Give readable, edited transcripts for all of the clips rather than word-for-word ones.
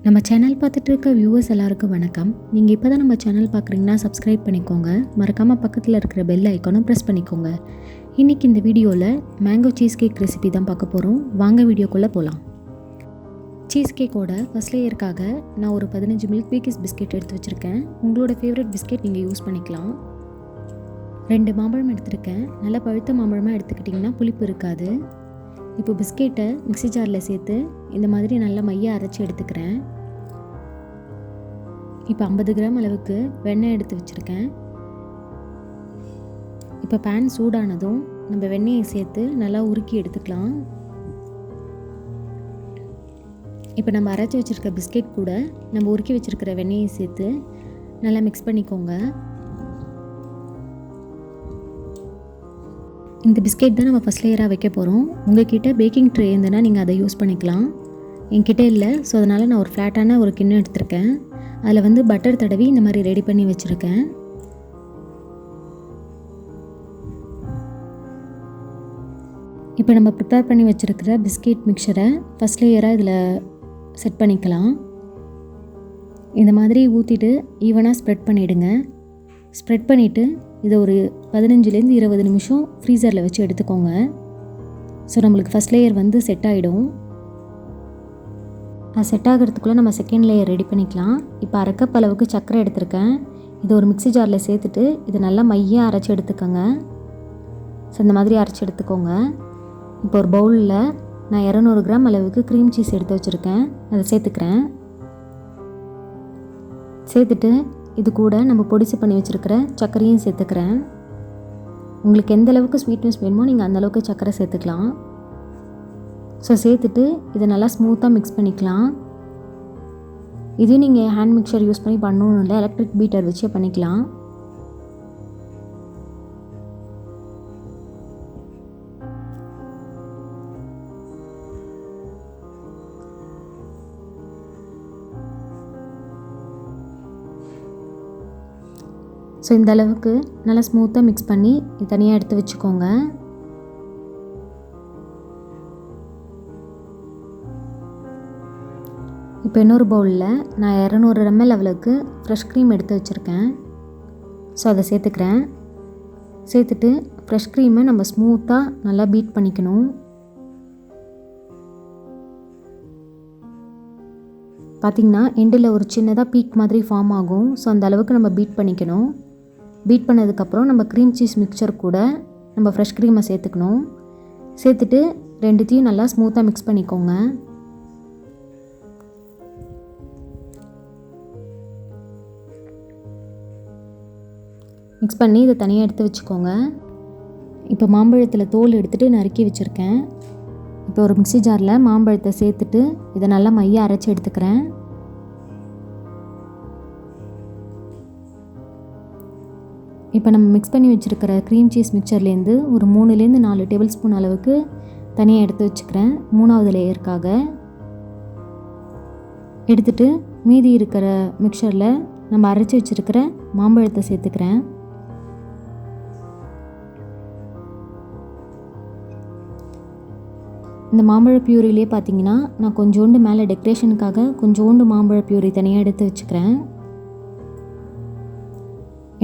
நம்ம சேனல் பார்த்துட்டு இருக்க வியூவர்ஸ் எல்லாருக்கும் வணக்கம். நீங்கள் இப்போ தான் நம்ம சேனல் பார்க்குறீங்கன்னா சப்ஸ்கிரைப் பண்ணிக்கோங்க. மறக்காமல் பக்கத்தில் இருக்கிற பெல் ஐக்கானும் ப்ரெஸ் பண்ணிக்கோங்க. இன்றைக்கி இந்த வீடியோவில் மேங்கோ சீஸ் கேக் ரெசிபி தான் பார்க்க போகிறோம். வாங்க வீடியோக்குள்ளே போகலாம். சீஸ் கேக்கோட ஃபர்ஸ்ட் லேயருக்காக நான் ஒரு 15 மில்க் பேக்கிஸ் பிஸ்கெட் எடுத்து வச்சுருக்கேன். உங்களோட ஃபேவரட் பிஸ்கெட் நீங்கள் யூஸ் பண்ணிக்கலாம். 2 மாம்பழம் எடுத்துருக்கேன். நல்லா பழுத்த மாம்பழமாக எடுத்துக்கிட்டிங்கன்னா புளிப்பு இருக்காது. இப்போ பிஸ்கெட்டை மிக்ஸி ஜாரில் சேர்த்து இந்த மாதிரி நல்லா மைய அரைச்சி எடுத்துக்கிறேன். இப்போ 50 கிராம் அளவுக்கு வெண்ணெய் எடுத்து வச்சுருக்கேன். இப்போ பேன் சூடானதும் நம்ம வெண்ணெயை சேர்த்து நல்லா உருக்கி எடுத்துக்கலாம். இப்போ நம்ம அரைச்சி வச்சுருக்க பிஸ்கெட் கூட நம்ம உருக்கி வச்சுருக்கிற வெண்ணெயை சேர்த்து நல்லா மிக்ஸ் பண்ணிக்கோங்க. இந்த பிஸ்கெட் தான் நம்ம ஃபஸ்ட் லேயராக வைக்க போகிறோம். உங்கள்கிட்ட பேக்கிங் ட்ரே இருந்ததுன்னா நீங்கள் அதை யூஸ் பண்ணிக்கலாம். என்கிட்ட இல்லை, ஸோ அதனால் நான் ஒரு ஃப்ளாட்டான ஒரு கிண்ணம் எடுத்திருக்கேன். அதில் பட்டர் தடவி இந்த மாதிரி ரெடி பண்ணி வச்சுருக்கேன். இப்போ நம்ம ப்ரிப்பேர் பண்ணி வச்சுருக்கிற பிஸ்கெட் மிக்சரை ஃபஸ்ட் லேயராக இதில் செட் பண்ணிக்கலாம். இந்த மாதிரி ஊற்றிட்டு ஈவனாக ஸ்ப்ரெட் பண்ணிவிடுங்க. ஸ்ப்ரெட் பண்ணிவிட்டு இதை ஒரு 15லேருந்து 20 நிமிஷம் ஃப்ரீசரில் வச்சு எடுத்துக்கோங்க. ஸோ நம்மளுக்கு ஃபஸ்ட் லேயர் செட் ஆகிடும். அது செட் ஆகிறதுக்குள்ளே நம்ம செகண்ட் லேயர் ரெடி பண்ணிக்கலாம். இப்போ 1/2 கப் அளவுக்கு சர்க்கரை எடுத்திருக்கேன். இதை ஒரு மிக்ஸி ஜாரில் சேர்த்துட்டு இதை நல்லா மையாக அரைச்சி எடுத்துக்கோங்க. ஸோ இந்த மாதிரி அரைச்சி எடுத்துக்கோங்க. இப்போ ஒரு பவுலில் நான் 200 கிராம் அளவுக்கு க்ரீம் சீஸ் எடுத்து வச்சுருக்கேன். அதை சேர்த்துக்கிறேன். சேர்த்துட்டு இது கூட நம்ம பொடிசு பண்ணி வச்சுருக்கிற சர்க்கரையும் சேர்த்துக்கிறேன். உங்களுக்கு எந்த அளவுக்கு ஸ்வீட்னஸ் வேணுமோ நீங்கள் அந்தளவுக்கு சர்க்கரை சேர்த்துக்கலாம். ஸோ சேர்த்துட்டு இதை நல்லா ஸ்மூத்தாக மிக்ஸ் பண்ணிக்கலாம். இது நீங்கள் ஹேண்ட் மிக்சர் யூஸ் பண்ணி பண்ணணும் இல்லை, எலக்ட்ரிக் பீட்டர் வச்சே பண்ணிக்கலாம். ஸோ இந்த அளவுக்கு நல்லா ஸ்மூத்தாக மிக்ஸ் பண்ணி தனியாக எடுத்து வச்சுக்கோங்க. இப்போ இன்னொரு பவுலில் நான் 200 ml அளவுக்கு ஃப்ரெஷ் க்ரீம் எடுத்து வச்சுருக்கேன். ஸோ அதை சேர்த்துக்கிறேன். சேர்த்துட்டு ஃப்ரெஷ் க்ரீமை நம்ம ஸ்மூத்தாக நல்லா பீட் பண்ணிக்கணும். பார்த்திங்கன்னா எண்டில் ஒரு சின்னதாக பீக் மாதிரி ஃபார்ம் ஆகும். ஸோ அந்த அளவுக்கு நம்ம பீட் பண்ணிக்கணும். பீட் பண்ணதுக்கப்புறம் நம்ம க்ரீம் சீஸ் மிக்சர் கூட நம்ம ஃப்ரெஷ் க்ரீமை சேர்த்துக்கணும். சேர்த்துட்டு ரெண்டுத்தையும் நல்லா ஸ்மூத்தாக மிக்ஸ் பண்ணிக்கோங்க. மிக்ஸ் பண்ணி இதை தனியாக எடுத்து வச்சுக்கோங்க. இப்போ மாம்பழத்தில் தோல் எடுத்துகிட்டு நறுக்கி வச்சுருக்கேன். இப்போ ஒரு மிக்ஸி ஜாரில் மாம்பழத்தை சேர்த்துட்டு இதை நல்லா மையாக அரைச்சி எடுத்துக்கிறேன். இப்போ நம்ம மிக்ஸ் பண்ணி வச்சுருக்கிற க்ரீம் சீஸ் மிக்சர்லேருந்து ஒரு 3லேருந்து 4 டேபிள் ஸ்பூன் அளவுக்கு தனியாக எடுத்து வச்சுக்கிறேன். 3வது லேயருக்காக எடுத்துகிட்டு மீதி இருக்கிற மிக்சரில் நம்ம அரைச்சி வச்சுருக்கிற மாம்பழத்தை சேர்த்துக்கிறேன். இந்த மாம்பழ பியூரிலே பார்த்தீங்கன்னா நான் கொஞ்சோண்டு மேலே டெக்கரேஷனுக்காக கொஞ்சோண்டு மாம்பழ பியூரி தனியாக எடுத்து வச்சுக்கிறேன்.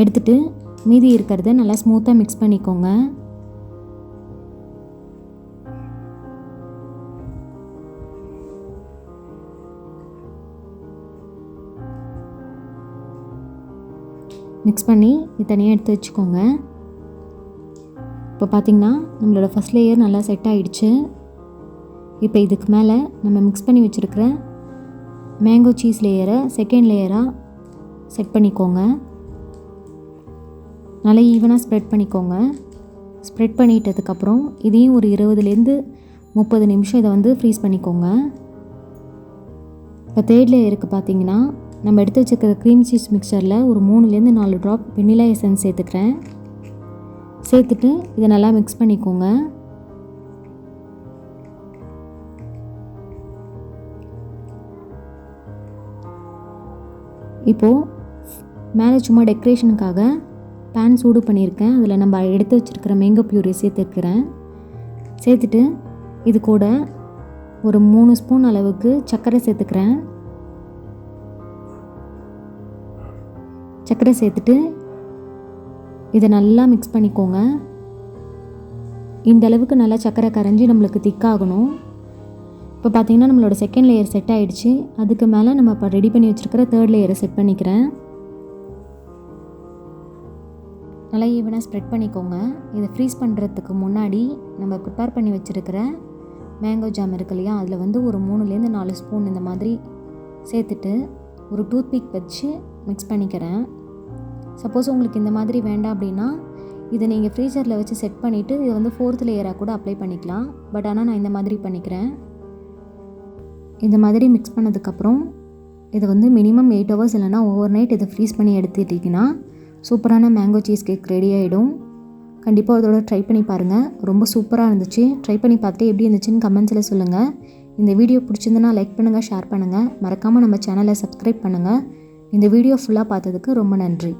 எடுத்துகிட்டு மீதி இருக்கிறத நல்லா ஸ்மூத்தாக மிக்ஸ் பண்ணிக்கோங்க. மிக்ஸ் பண்ணி இது தனியாக எடுத்து வச்சுக்கோங்க. இப்போ பார்த்திங்கன்னா நம்மளோட ஃபஸ்ட் லேயர் நல்லா செட் ஆகிடுச்சு. இப்போ இதுக்கு மேலே நம்ம மிக்ஸ் பண்ணி வச்சுருக்கிற மேங்கோ சீஸ் லேயரை செகண்ட் லேயராக செட் பண்ணிக்கோங்க. நல்லா ஈவனாக ஸ்ப்ரெட் பண்ணிக்கோங்க. ஸ்ப்ரெட் பண்ணிட்டதுக்கப்புறம் இதையும் ஒரு 20லேருந்து 30 நிமிஷம் இதை ஃப்ரீஸ் பண்ணிக்கோங்க. இப்போ தேர்ட் லேயருக்கு பார்த்தீங்கன்னா நம்ம எடுத்து வச்சுருக்கிற க்ரீம் சீஸ் மிக்சரில் ஒரு 3லேருந்து 4 ட்ராப் வெண்ணிலா எசன்ஸ் சேர்த்துக்கிறேன். சேர்த்துட்டு இதை நல்லா மிக்ஸ் பண்ணிக்கோங்க. இப்போது மேலே சும்மா டெக்கரேஷனுக்காக பேன் சூடு பண்ணியிருக்கேன். அதில் நம்ம எடுத்து வச்சுருக்கிற மேங்கோ பியூரி சேர்த்துக்கிறேன். சேர்த்துட்டு இது கூட ஒரு 3 ஸ்பூன் அளவுக்கு சர்க்கரை சேர்த்துக்கிறேன். சர்க்கரை சேர்த்துட்டு இதை நல்லா மிக்ஸ் பண்ணிக்கோங்க. இந்த அளவுக்கு நல்லா சர்க்கரை கரைஞ்சி நம்மளுக்கு திக்காகணும். இப்போ பார்த்திங்கன்னா நம்மளோட செகண்ட் லேயர் செட் ஆகிடுச்சு. அதுக்கு மேலே நம்ம இப்போ ரெடி பண்ணி வச்சுருக்கிற தேர்ட் லேயரை செட் பண்ணிக்கிறேன். நல்லா ஈவனாக ஸ்ப்ரெட் பண்ணிக்கோங்க. இதை ஃப்ரீஸ் பண்ணுறதுக்கு முன்னாடி நம்ம ப்ரிப்பேர் பண்ணி வச்சுருக்கிற மேங்கோ ஜாம் இருக்கு இல்லையா, அதில் வந்து ஒரு 3லேருந்து 4 ஸ்பூன் இந்த மாதிரி சேர்த்துட்டு ஒரு டூத்பிக் வச்சு மிக்ஸ் பண்ணிக்கிறேன். சப்போஸ் உங்களுக்கு இந்த மாதிரி வேண்டாம் அப்படின்னா இதை நீங்கள் ஃப்ரீசரில் வச்சு செட் பண்ணிவிட்டு இதை வந்து 4th லேயராக கூட அப்ளை பண்ணிக்கலாம். பட் ஆனால் நான் இந்த மாதிரி பண்ணிக்கிறேன். இந்த மாதிரி மிக்ஸ் பண்ணதுக்கப்புறம் இதை வந்து மினிமம் 8 hours இல்லைனா ஓவர் நைட் இதை ஃப்ரீஸ் பண்ணி எடுத்துட்டிங்கன்னா சூப்பரான மேங்கோ சீஸ் கேக் ரெடி ஆகிடும். கண்டிப்பாக அதோட ட்ரை பண்ணி பாருங்கள். ரொம்ப சூப்பராக இருந்துச்சு. ட்ரை பண்ணி பார்த்துட்டு எப்படி இருந்துச்சுன்னு கமெண்ட்ஸில் சொல்லுங்கள். இந்த வீடியோ பிடிச்சிருந்துன்னா லைக் பண்ணுங்கள், ஷேர் பண்ணுங்கள். மறக்காமல் நம்ம சேனலை சப்ஸ்கிரைப் பண்ணுங்கள். இந்த வீடியோ ஃபுல்லாக பார்த்ததுக்கு ரொம்ப நன்றி.